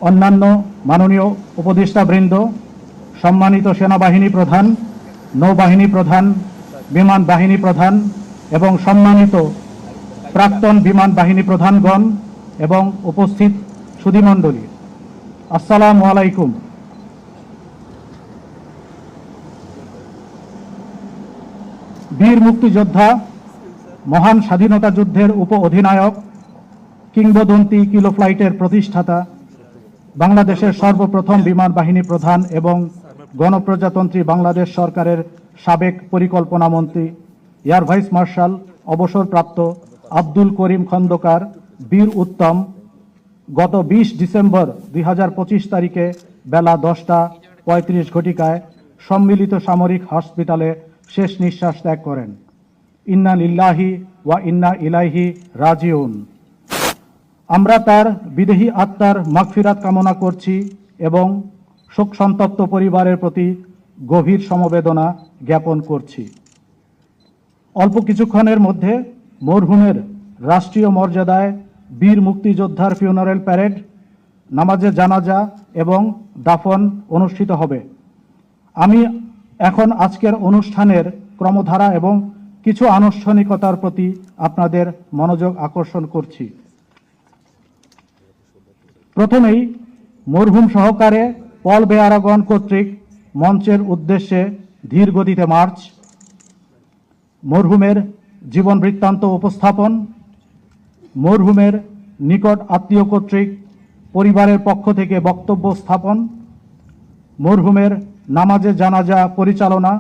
অন্যান্য মাননীয় উপদেষ্টাবৃন্দ, সম্মানিত সেনাবাহিনী প্রধান, নৌবাহিনী প্রধান, বিমান বাহিনী প্রধান এবং সম্মানিত প্রাক্তন বিমান বাহিনী প্রধানগণ এবং উপস্থিত সুধীমণ্ডলী, আসসালামু আলাইকুম। বীর মুক্তিযোদ্ধা, মহান স্বাধীনতা যুদ্ধের উপ অধিনায়ক, কিংবদন্তি কিলো ফ্লাইটের প্রতিষ্ঠাতা, বাংলাদেশের সর্বপ্রথম বিমান বাহিনী প্রধান এবং গণপ্রজাতন্ত্রী বাংলাদেশ সরকারের সাবেক পরিকল্পনা মন্ত্রী এয়ার ভাইস মার্শাল অবসরপ্রাপ্ত আব্দুল করিম খন্দকার বীর উত্তম গত 20 ডিসেম্বর 2025 তারিখে বেলা 10:35 ঘটিকায় সম্মিলিত সামরিক হসপিটালে শেষ নিঃশ্বাস ত্যাগ করেন। ইন্না লিল্লাহি ওয়া ইন্না ইলাইহি রাজিউন। আমরা তার বিদেহী আত্মার মাগফিরাত কামনা করছি এবং শোকসন্তপ্ত পরিবারের প্রতি গভীর সমবেদনা জ্ঞাপন করছি। অল্প কিছুক্ষণের মধ্যে মরহুমের রাষ্ট্রীয় মর্যাদায় বীর মুক্তিযোদ্ধার ফিউনারেল প্যারেড, নামাজে জানাজা এবং দাফন অনুষ্ঠিত হবে। আমি এখন আজকের অনুষ্ঠানের ক্রমধারা এবং কিছু আনুষ্ঠানিকতার প্রতি আপনাদের মনোযোগ আকর্ষণ করছি। প্রথমেই মরহুম সহকারে পল বেয়ারাগন কর্তৃক মঞ্চের উদ্দেশ্যে ধীর গতিতে মার্চ, মরহুমের জীবন বৃত্তান্ত উপস্থাপন, মরহুমের নিকট আত্মীয় কর্তৃক পরিবারের পক্ষ থেকে বক্তব্য স্থাপন, মরহুমের নামাজে জানাজা পরিচালনা,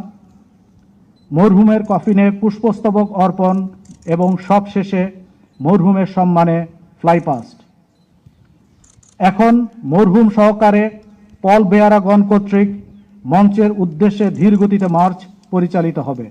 মরহুমের কফিনে পুষ্পস্তবক অর্পণ এবং সবশেষে মরহুমের সম্মানে ফ্লাইপাস্ট। এখন মরহুম সহকারে পল বেয়ারাগন কর্তৃক মঞ্চের উদ্দেশ্যে ধীর গতিতে মার্চ পরিচালিত হবে।